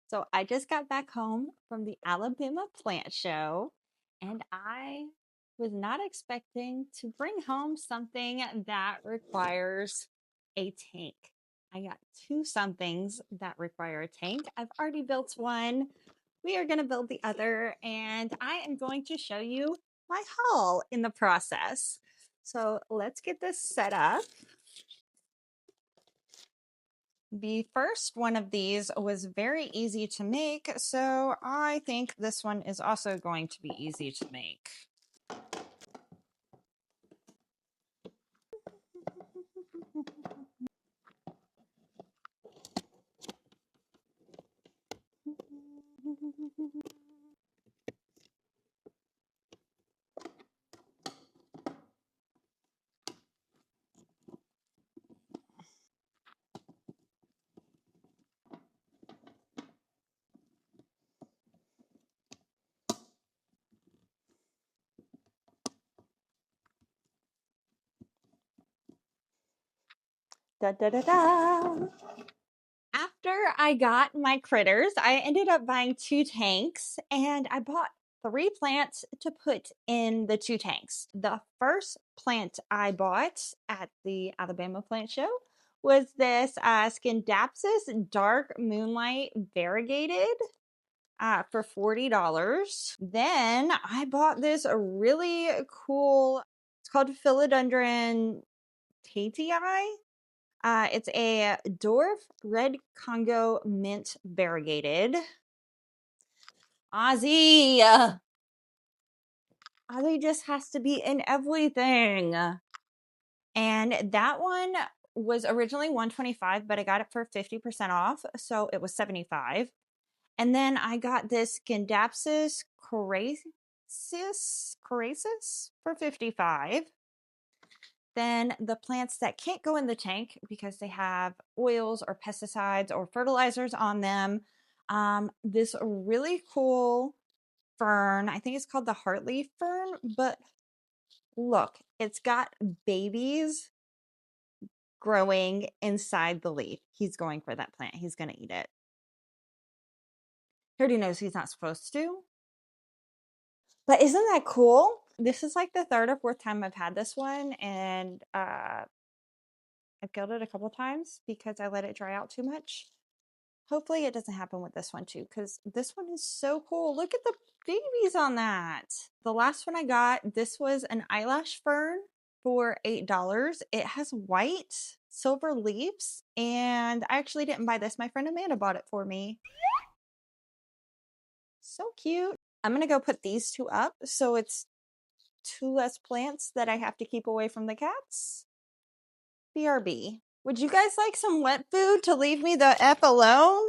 So I just got back home from the Alabama plant show, and I was not expecting to bring home something that requires a tank. I got two somethings that require a tank. I've already built one. We are going to build the other, and I am going to show you my haul in the process. So let's get this set up. The first one of these was very easy to make, so I think this one is also going to be easy to make. Da, da, da, da. After I got my critters, I ended up buying two tanks, and I bought three plants to put in the two tanks. The first plant I bought at the Alabama plant show was this Scindapsus dark moonlight variegated for $40. Then I bought this really cool, it's called Philodendron tatei. It's a dwarf red Congo mint variegated. Ozzy! Ozzy just has to be in everything. And that one was originally $125, but I got it for 50% off, so it was $75. And then I got this Scindapsus coraceus for $55. Then the plants that can't go in the tank because they have oils or pesticides or fertilizers on them. This really cool fern, I think it's called the heartleaf fern, but look, it's got babies growing inside the leaf. He's going for that plant. He's going to eat it. He already knows he's not supposed to. But isn't that cool? This is like the third or fourth time I've had this one, and I've killed it a couple times because I let it dry out too much. Hopefully it doesn't happen with this one too, because this one is so cool. Look at the babies on that. The last one I got, this was an eyelash fern for $8. It has white silver leaves, and I actually didn't buy this. My friend Amanda bought it for me. So cute. I'm gonna go put these two up so it's two less plants that I have to keep away from the cats. BRB. Would you guys like some wet food to leave me the F alone?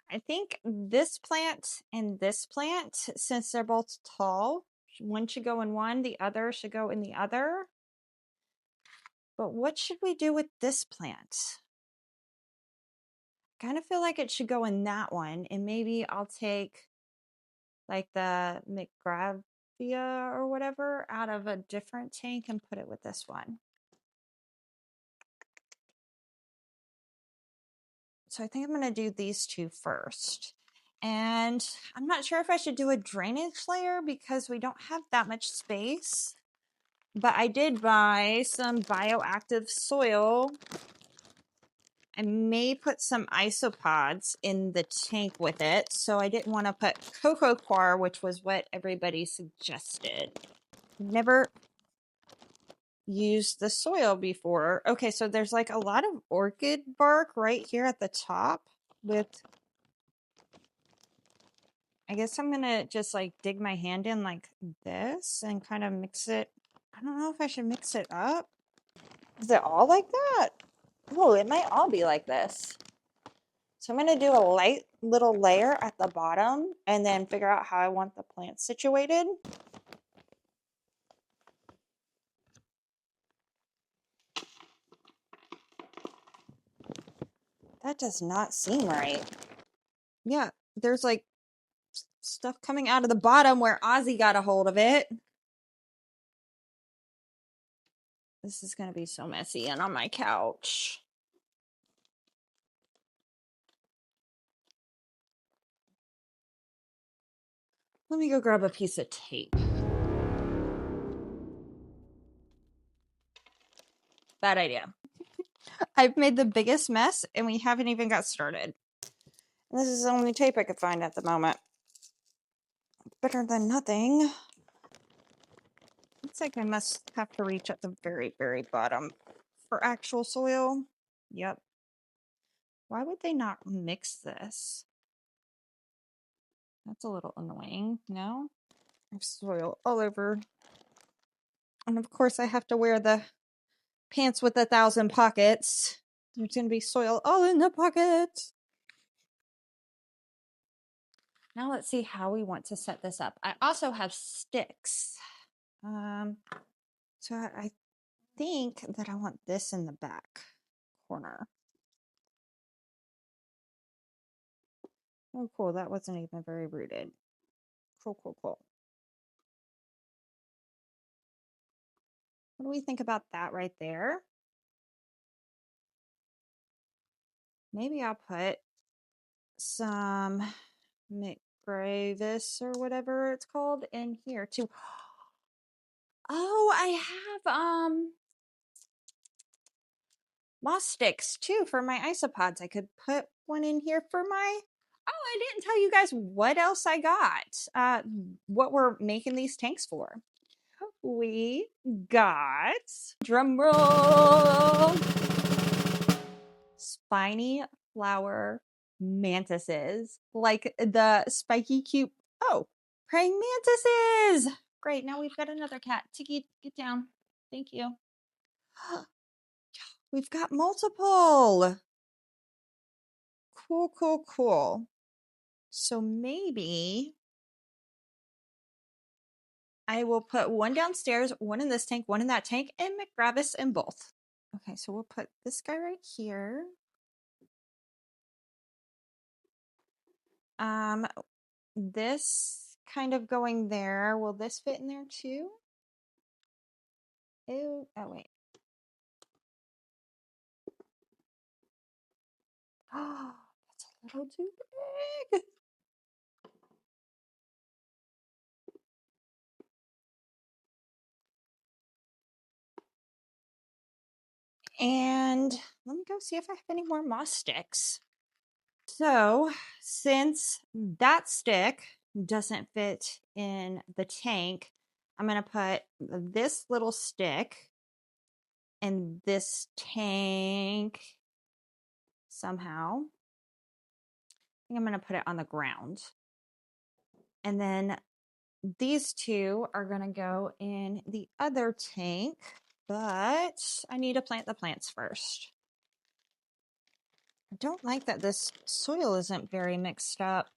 I think this plant and this plant, since they're both tall, one should go in one, the other should go in the other. But what should we do with this plant? I kind of feel like it should go in that one, and maybe I'll take like the Macgravia or whatever out of a different tank and put it with this one. So I think I'm going to do these two first. And I'm not sure if I should do a drainage layer because we don't have that much space. But I did buy some bioactive soil. I may put some isopods in the tank with it. So I didn't want to put cocoa coir, which was what everybody suggested. Never used the soil before. Okay, so there's like a lot of orchid bark right here at the top with, I guess I'm gonna just like dig my hand in like this and kind of mix it. I don't know if I should mix it up. Is it all like that? Oh, it might all be like this. So I'm gonna do a light little layer at the bottom and then figure out how I want the plant situated. That does not seem right. Yeah, there's like stuff coming out of the bottom where Ozzy got a hold of it. This is going to be so messy and on my couch. Let me go grab a piece of tape. Bad idea. I've made the biggest mess and we haven't even got started. And this is the only tape I could find at the moment. Better than nothing. Looks like I must have to reach at the very, very bottom for actual soil. Yep. Why would they not mix this? That's a little annoying, no? I have soil all over. And of course I have to wear the pants with 1,000 pockets. There's going to be soil all in the pockets. Now let's see how we want to set this up. I also have sticks. So I think that I want this in the back corner. Oh, cool. That wasn't even very rooted. Cool, cool, cool. What do we think about that right there? Maybe I'll put some Macgravia or whatever it's called in here too. Oh, I have moss sticks too for my isopods. I could put one in here for my... Oh, I didn't tell you guys what else I got. What we're making these tanks for. We got, drum roll, Spiny Flower Mantises, like the spiky cute, oh, praying mantises. Great, now we've got another cat. Tiki, get down. Thank you. We've got multiple. Cool, cool, cool. So maybe I will put one downstairs, one in this tank, one in that tank, and Macgravia in both. Okay, so we'll put this guy right here. This kind of going there. Will this fit in there too? Ew. Oh, wait. Oh, that's a little too big. And let me go see if I have any more moss sticks. So, since that stick doesn't fit in the tank, I'm going to put this little stick in this tank somehow. I think I'm going to put it on the ground. And then these two are going to go in the other tank, but I need to plant the plants first. I don't like that this soil isn't very mixed up.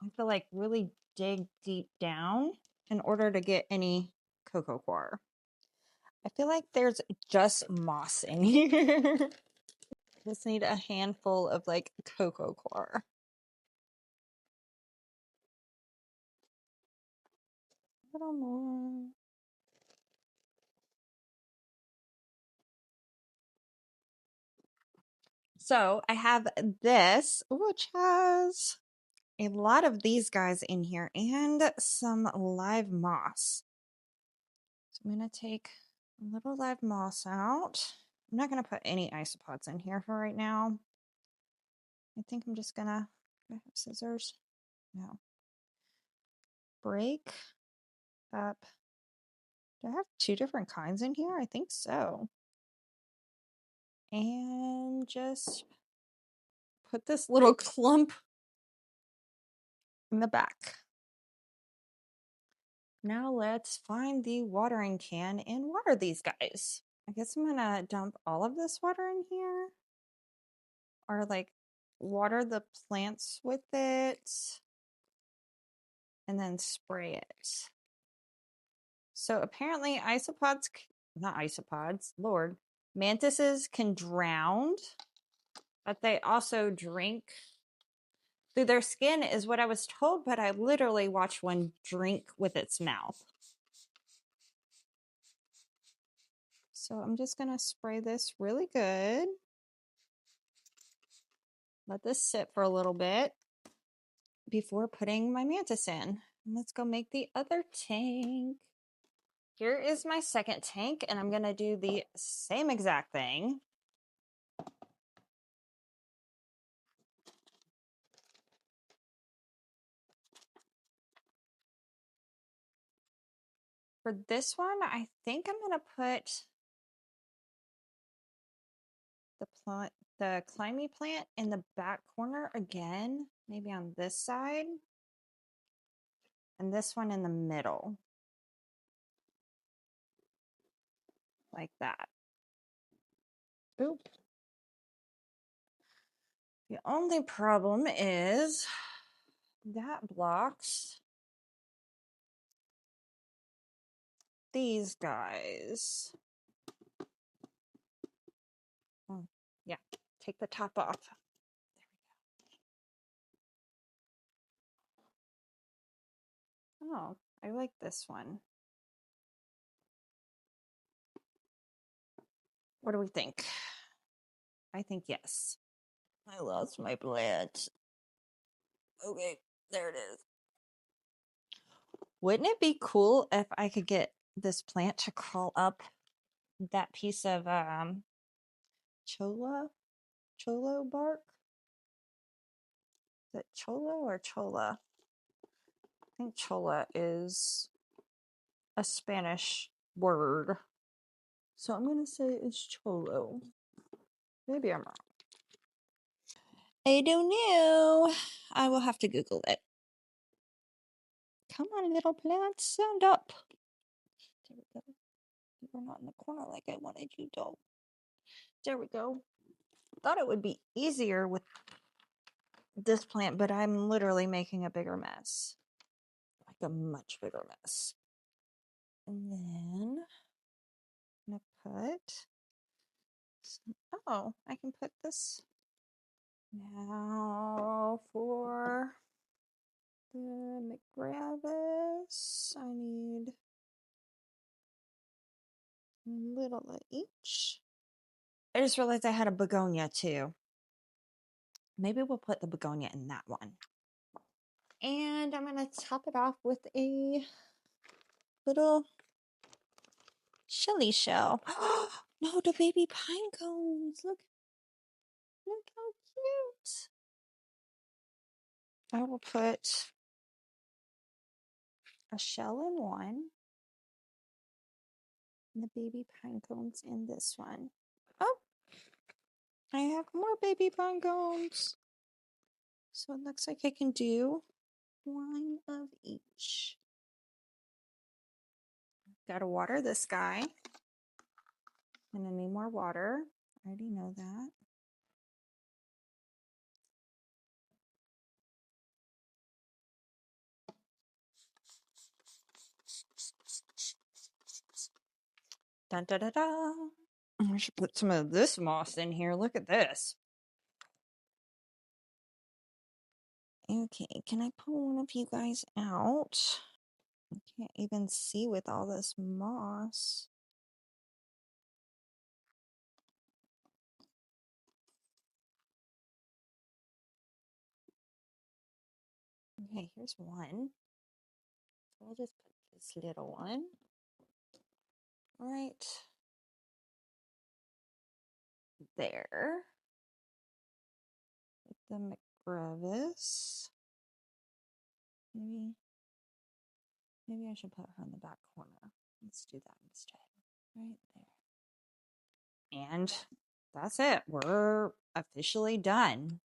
I have to like really dig deep down in order to get any cocoa coir. I feel like there's just moss in here. Just need a handful of like cocoa coir. A little more. So I have this, which has a lot of these guys in here and some live moss. So I'm going to take a little live moss out. I'm not going to put any isopods in here for right now. I think I'm just going to, do I have scissors? No. Break up. Do I have two different kinds in here? I think so. And just put this little clump in the back. Now let's find the watering can and water these guys. I guess I'm gonna dump all of this water in here. Or like water the plants with it. And then spray it. So apparently isopods, not isopods, Lord, mantises can drown, but they also drink through their skin is what I was told, but I literally watched one drink with its mouth. So I'm just going to spray this really good. Let this sit for a little bit before putting my mantis in. Let's go make the other tank. Here is my second tank, and I'm going to do the same exact thing. For this one, I think I'm going to put the climby plant in the back corner again, maybe on this side, and this one in the middle, like that. Oop. The only problem is that blocks these guys. Oh, yeah, take the top off. Oh, I like this one. What do we think? I think yes. I lost my plant. Okay, there it is. Wouldn't it be cool if I could get this plant to crawl up that piece of cholo bark? Is it cholo or chola? I think chola is a Spanish word. So I'm going to say it's cholo. Maybe I'm wrong. I don't know. I will have to Google it. Come on, little plant, stand up. There we go. You're not in the corner like I wanted you to. There we go. Thought it would be easier with this plant, but I'm literally making a bigger mess. Like a much bigger mess. And then I'm gonna put some, oh, I can put this now for the Macgravis. I need a little of each. I just realized I had a begonia too. Maybe we'll put the begonia in that one. And I'm going to top it off with a little shelly shell. No, the baby pine cones. Look how cute. I will put a shell in one and the baby pine cones in this one. Oh, I have more baby pine cones. So it looks like I can do one of each. Gotta water this guy. I'm gonna need more water. I already know that. Dun, da, da, da. I should put some of this moss in here. Look at this. Okay, can I pull one of you guys out? I can't even see with all this moss. Okay, here's one. So I'll just put this little one right there. With the Macgravis. Maybe I should put her in the back corner. Let's do that instead. Right there. And that's it. We're officially done.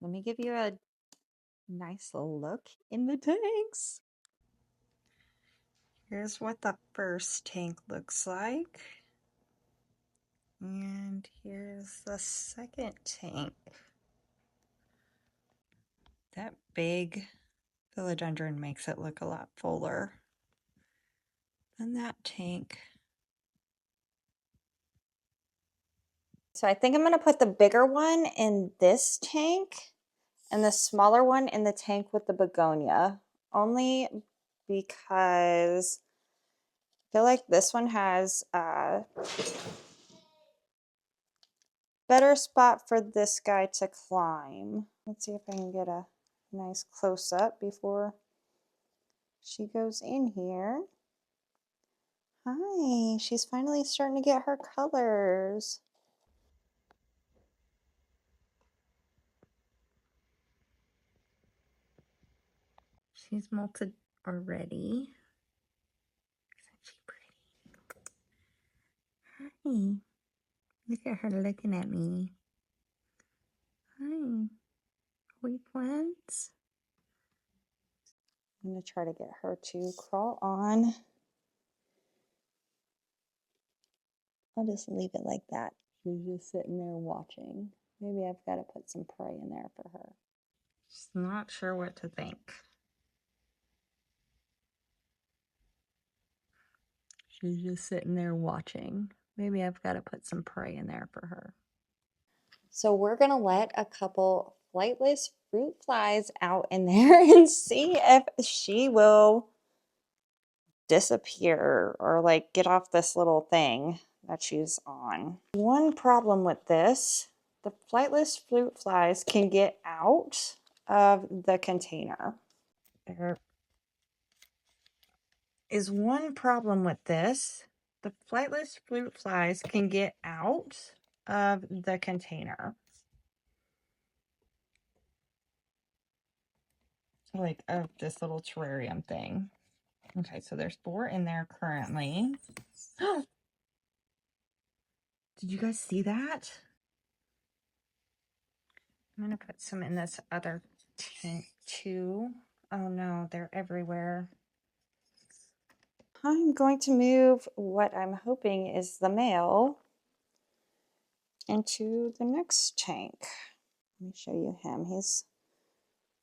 Let me give you a nice look in the tanks. Here's what the first tank looks like. And here's the second tank. That big philodendron makes it look a lot fuller than that tank. So I think I'm going to put the bigger one in this tank and the smaller one in the tank with the begonia. Only because I feel like this one has a better spot for this guy to climb. Let's see if I can get a nice close-up before She goes in here. Hi, she's finally starting to get her colors. She's molted already. Isn't she pretty? Hi. Look at her looking at me. Hi. We friends? I'm going to try to get her to crawl on. I'll just leave it like that. She's just sitting there watching. Maybe I've got to put some prey in there for her. Just not sure what to think. She's just sitting there watching. Maybe I've got to put some prey in there for her. So we're going to let a couple flightless fruit flies out in there and see if she will disappear or like get off this little thing that she's on. One problem with this, the flightless fruit flies can get out of the container. There is one problem with this. The flightless fruit flies can get out of the container. So like of this little terrarium thing. Okay, so there's 4 in there currently. Did you guys see that? I'm gonna put some in this other tank too. Oh no, they're everywhere. I'm going to move what I'm hoping is the male into the next tank. Let me show you him. He's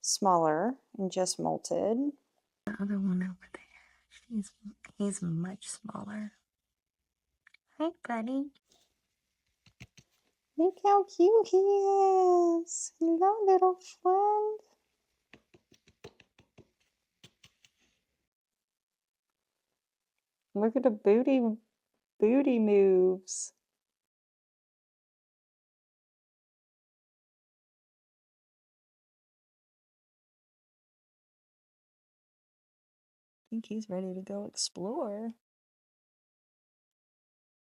smaller and just molted. The other one over there, he's much smaller. Hi, buddy. Look how cute he is. Hello, little friend. Look at the booty moves. I think he's ready to go explore.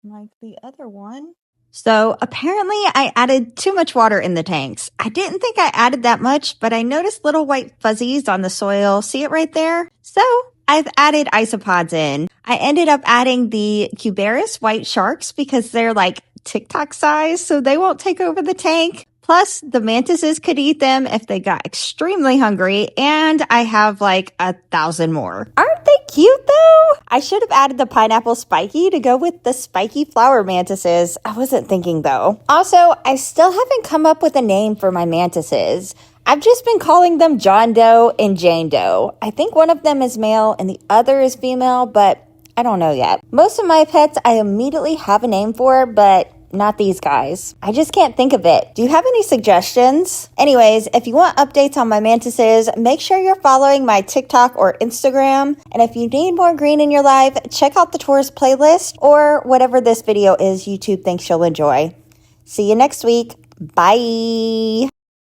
Like the other one. So apparently I added too much water in the tanks. I didn't think I added that much, but I noticed little white fuzzies on the soil. See it right there? So I've added isopods in. I ended up adding the Cubaris white sharks because they're like TikTok size, so they won't take over the tank. Plus, the mantises could eat them if they got extremely hungry, and I have like 1,000 more. Aren't they cute though? I should have added the pineapple spiky to go with the spiky flower mantises. I wasn't thinking though. Also, I still haven't come up with a name for my mantises. I've just been calling them John Doe and Jane Doe. I think one of them is male and the other is female, but I don't know yet. Most of my pets I immediately have a name for, but not these guys. I just can't think of it. Do you have any suggestions? Anyways, if you want updates on my mantises, make sure you're following my TikTok or Instagram. And if you need more green in your life, check out the tourist playlist or whatever this video is YouTube thinks you'll enjoy. See you next week. Bye.